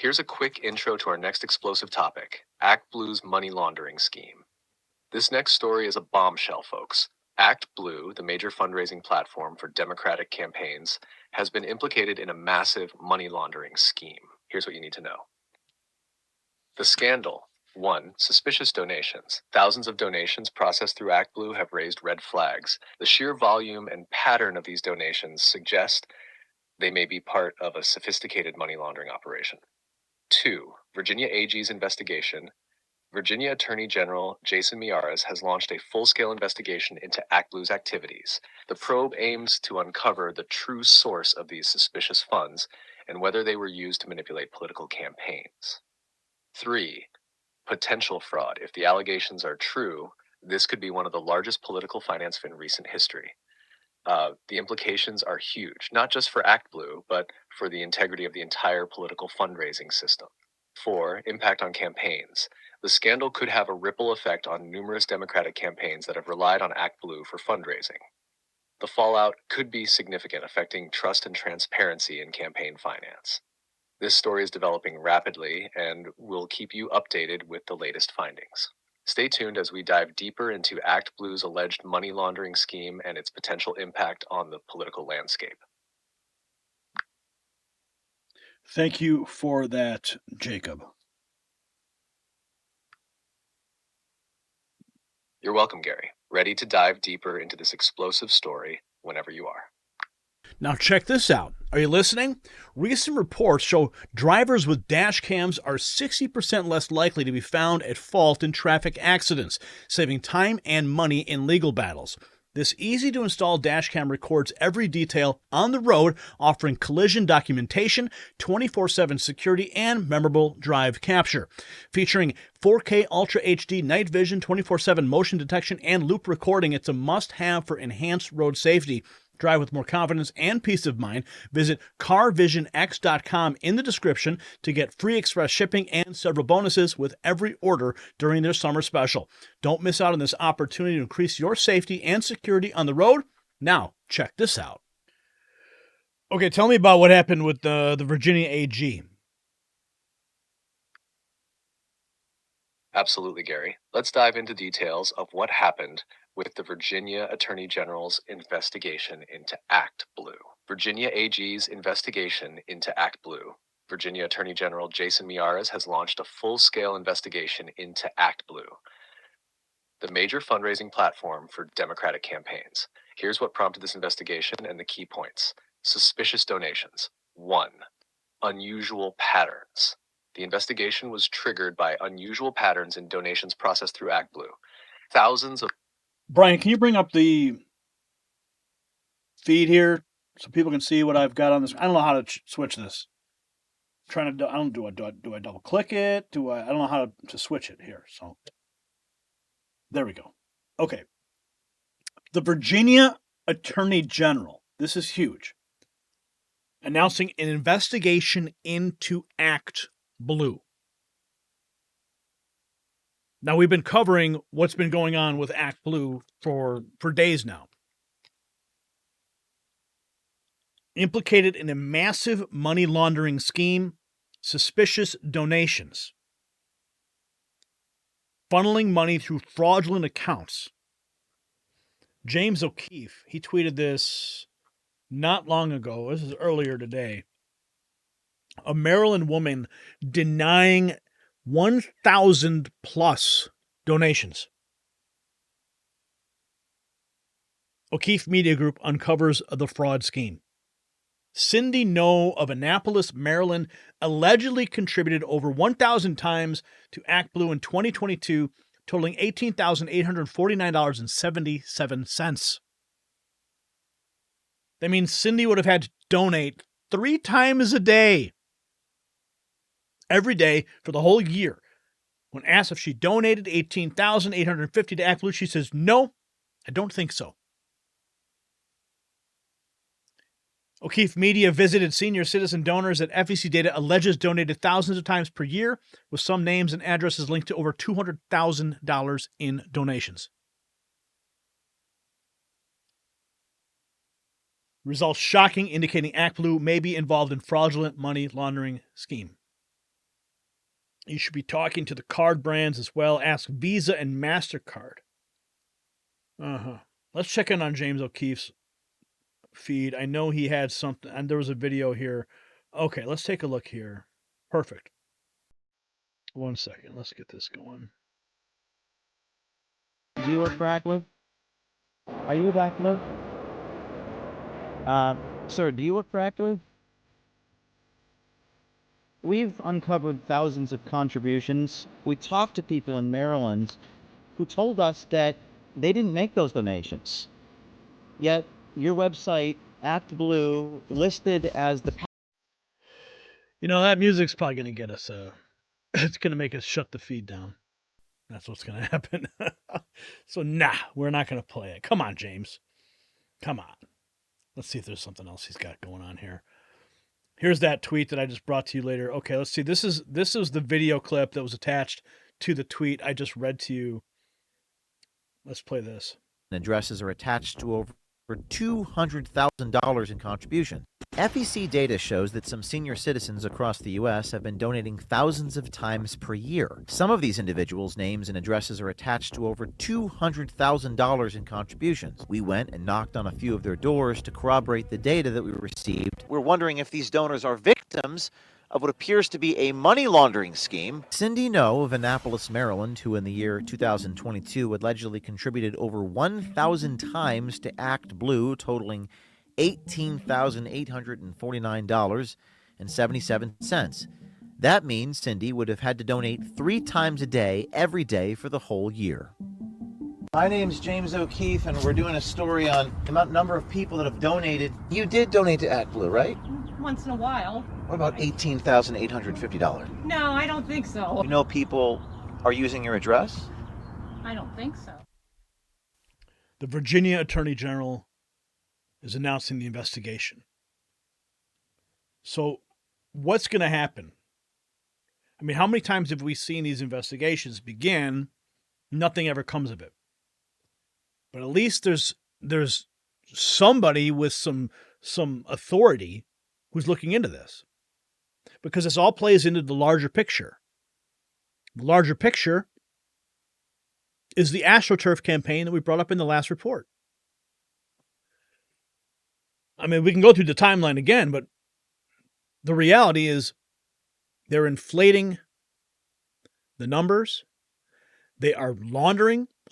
Here's a quick intro to our next explosive topic, ACTBlue's money laundering scheme. This next story is a bombshell, folks. ACTBlue, the major fundraising platform for Democratic campaigns, has been implicated in a massive money laundering scheme. Here's what you need to know. The scandal. 1. Suspicious donations. Thousands of donations processed through ACTBlue have raised red flags. The sheer volume and pattern of these donations suggest they may be part of a sophisticated money laundering operation. 2. Virginia AG's investigation. Virginia Attorney General Jason Miyares has launched a full-scale investigation into ACTBlue's activities. The probe aims to uncover the true source of these suspicious funds and whether they were used to manipulate political campaigns. 3. Potential fraud. If the allegations are true, this could be one of the largest political finance in recent history. The implications are huge, not just for ACTBlue, but for the integrity of the entire political fundraising system. 4. Impact on campaigns. The scandal could have a ripple effect on numerous Democratic campaigns that have relied on ACTBlue for fundraising. The fallout could be significant, affecting trust and transparency in campaign finance. This story is developing rapidly, and we'll keep you updated with the latest findings. Stay tuned as we dive deeper into ACTBlue's alleged money laundering scheme and its potential impact on the political landscape. Thank you for that, Jacob. You're welcome, Gary. Ready to dive deeper into this explosive story whenever you are. Now check this out. Are you listening? Recent reports show drivers with dash cams are 60% less likely to be found at fault in traffic accidents, saving time and money in legal battles. This easy-to-install dash cam records every detail on the road, offering collision documentation, 24/7 security, and memorable drive capture. Featuring 4K Ultra HD night vision, 24/7 motion detection, and loop recording, it's a must-have for enhanced road safety. Drive with more confidence and peace of mind. Visit carvisionx.com in the description to get free express shipping and several bonuses with every order during their summer special. Don't miss out on this opportunity to increase your safety and security on the road. Now, check this out. Okay, tell me about what happened with the Virginia AG. Absolutely, Gary. Let's dive into details of what happened with the Virginia Attorney General's investigation into ACTBlue. Virginia AG's investigation into ACTBlue. Virginia Attorney General Jason Miyares has launched a full-scale investigation into ACTBlue, the major fundraising platform for Democratic campaigns. Here's what prompted this investigation and the key points. Suspicious donations. 1. Unusual patterns. The investigation was triggered by unusual patterns in donations processed through ACTBlue. Thousands of... Brian, can you bring up the feed here so people can see what I've got on this? I don't know how to switch this. I don't do I double click it? I don't know how to switch it here. So there we go. Okay. The Virginia Attorney General, this is huge, announcing an investigation into ACTBlue. Now, we've been covering what's been going on with ACTBlue for days now. Implicated in a massive money laundering scheme, suspicious donations, funneling money through fraudulent accounts. James O'Keefe, he tweeted this not long ago. This is earlier today. A Maryland woman denying 1,000 plus donations. O'Keefe Media Group uncovers the fraud scheme. Cindy No of Annapolis, Maryland, allegedly contributed over 1,000 times to ACTBlue in 2022, totaling $18,849.77. That means Cindy would have had to donate 3 times a day, every day for the whole year. When asked if she donated $18,850 to ACTBlue, she says, "No, I don't think so." O'Keefe Media visited senior citizen donors that FEC data alleges donated thousands of times per year, with some names and addresses linked to over $200,000 in donations. Results shocking, indicating ACTBlue may be involved in fraudulent money laundering scheme. You should be talking to the card brands as well. Ask Visa and MasterCard. Let's check in on James O'Keefe's feed. I know he had something, and there was a video here. Okay, let's take a look here. Perfect. 1 second. Let's get this going. Do you work for ACTBlue? Are you with ACTBlue? Sir, do you work for ACTBlue? We've uncovered thousands of contributions. We talked to people in Maryland who told us that they didn't make those donations. Yet, your website, ACTBlue, listed as the... You know, that music's probably going to get us, it's going to make us shut the feed down. That's what's going to happen. So, nah, we're not going to play it. Come on, James. Come on. Let's see if there's something else he's got going on here. Here's that tweet that I just brought to you later. Okay, let's see. This is the video clip that was attached to the tweet I just read to you. Let's play this. Addresses are attached to over $200,000 in contribution. FEC data shows that some senior citizens across the U.S. have been donating thousands of times per year. Some of these individuals' names and addresses are attached to over $200,000 in contributions. We went and knocked on a few of their doors to corroborate the data that we received. We're wondering if these donors are victims of what appears to be a money laundering scheme. Cindy No of Annapolis, Maryland, who in the year 2022 allegedly contributed over 1,000 times to ACTBlue, totaling $18,849.77. That means Cindy would have had to donate 3 times a day, every day, for the whole year. My name's James O'Keefe, and we're doing a story on the number of people that have donated. You did donate to ACTBlue, right? Once in a while. What about $18,850? No, I don't think so. You know people are using your address? I don't think so. The Virginia Attorney General is announcing the investigation. So what's going to happen? I mean, how many times have we seen these investigations begin? Nothing ever comes of it. But at least there's somebody with some authority who's looking into this, because this all plays into the larger picture. The larger picture is the AstroTurf campaign that we brought up in the last report. I mean, we can go through the timeline again, but the reality is they're inflating the numbers. They are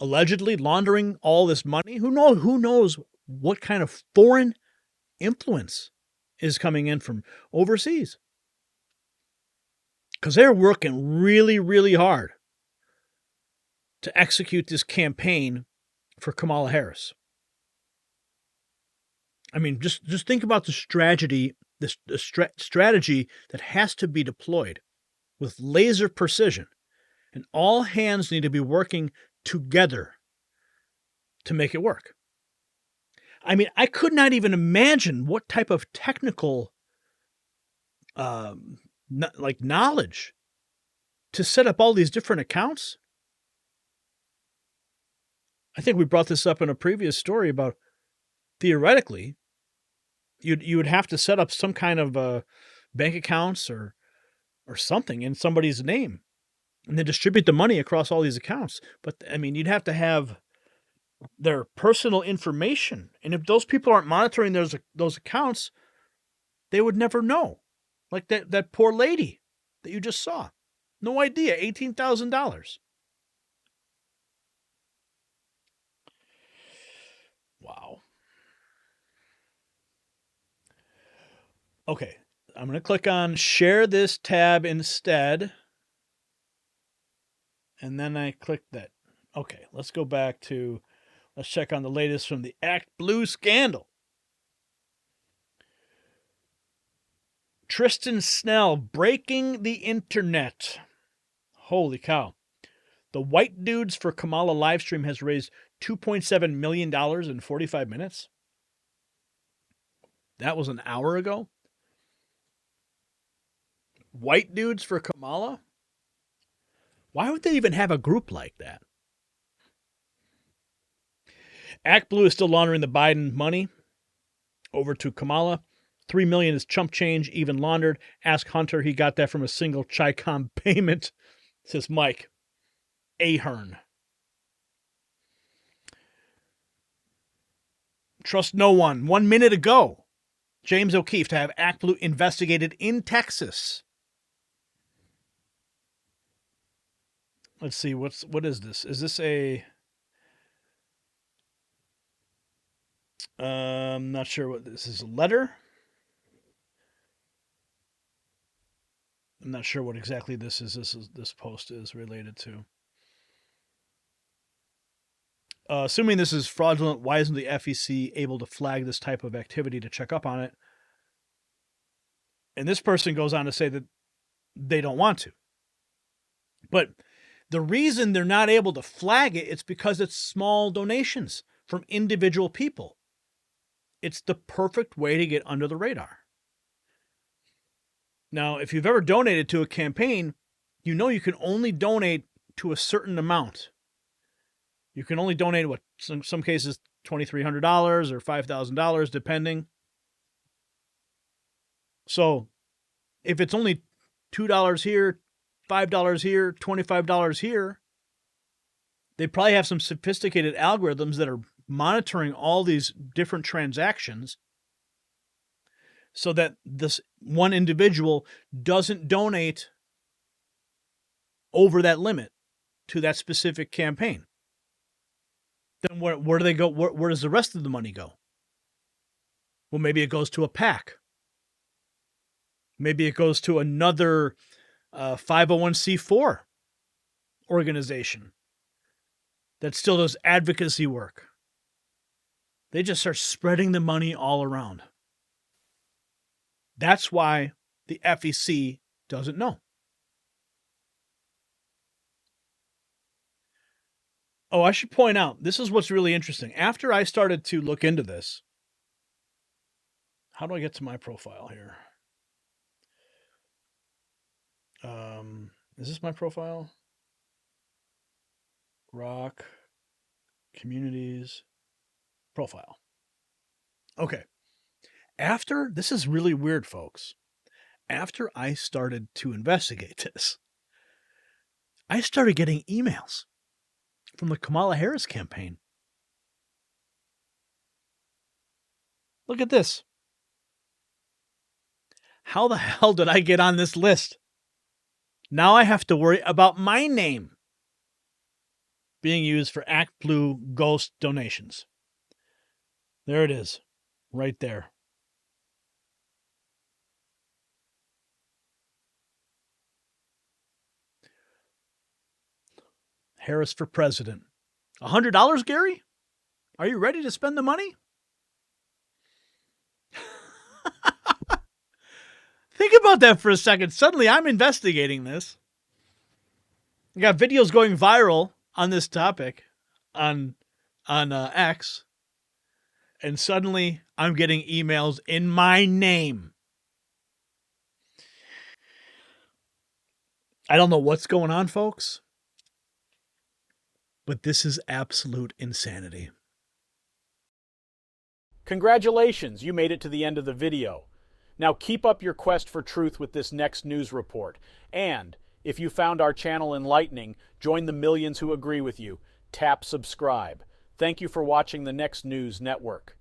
allegedly laundering all this money. Who knows what kind of foreign influence is coming in from overseas. Because they're working really, really hard to execute this campaign for Kamala Harris. I mean, just think about the strategy that has to be deployed with laser precision. And all hands need to be working together to make it work. I mean, I could not even imagine what type of technical knowledge to set up all these different accounts. I think we brought this up in a previous story about, theoretically, you would have to set up some kind of bank accounts or something in somebody's name and then distribute the money across all these accounts. But, I mean, you'd have to have their personal information. And if those people aren't monitoring those accounts, they would never know. Like that poor lady that you just saw. No idea, $18,000. Wow. Okay, I'm going to click on share this tab instead. And then I click that. Okay, let's go back to, let's check on the latest from the ActBlue scandal. Tristan Snell breaking the internet. Holy cow. The White Dudes for Kamala livestream has raised $2.7 million in 45 minutes. That was an hour ago. White Dudes for Kamala? Why would they even have a group like that? ActBlue is still laundering the Biden money over to Kamala. $3 million is chump change, even laundered. Ask Hunter. He got that from a single Chi-Com payment, says Mike Ahern. Trust no one. 1 minute ago, James O'Keefe to have ACTBlue investigated in Texas. Let's see, what is this? Is this a... I'm not sure what this is. A letter? I'm not sure what exactly this is. This post is related to. Assuming this is fraudulent, why isn't the FEC able to flag this type of activity to check up on it? And this person goes on to say that they don't want to. But the reason they're not able to flag it, it's because it's small donations from individual people. It's the perfect way to get under the radar. Now, if you've ever donated to a campaign, you know you can only donate to a certain amount. You can only donate, some cases, $2,300 or $5,000, depending. So if it's only $2 here, $5 here, $25 here, they probably have some sophisticated algorithms that are monitoring all these different transactions so that this one individual doesn't donate over that limit to that specific campaign. Then where do they go? Where does the rest of the money go? Well, maybe it goes to a PAC. Maybe it goes to another 501c4 organization that still does advocacy work. They just start spreading the money all around. That's why the FEC doesn't know. Oh, I should point out, this is what's really interesting. After I started to look into this, how do I get to my profile here? Is this my profile? Rock, communities, profile. Okay. This is really weird, folks. After I started to investigate this, I started getting emails from the Kamala Harris campaign. Look at this. How the hell did I get on this list? Now I have to worry about my name being used for ACTBlue ghost donations. There it is, right there. Harris for president. $100, Gary? Are you ready to spend the money? Think about that for a second. Suddenly, I'm investigating this. I got videos going viral on this topic on X. And suddenly, I'm getting emails in my name. I don't know what's going on, folks. But this is absolute insanity. Congratulations, you made it to the end of the video. Now keep up your quest for truth with this next news report. And if you found our channel enlightening, join the millions who agree with you. Tap subscribe. Thank you for watching the Next News Network.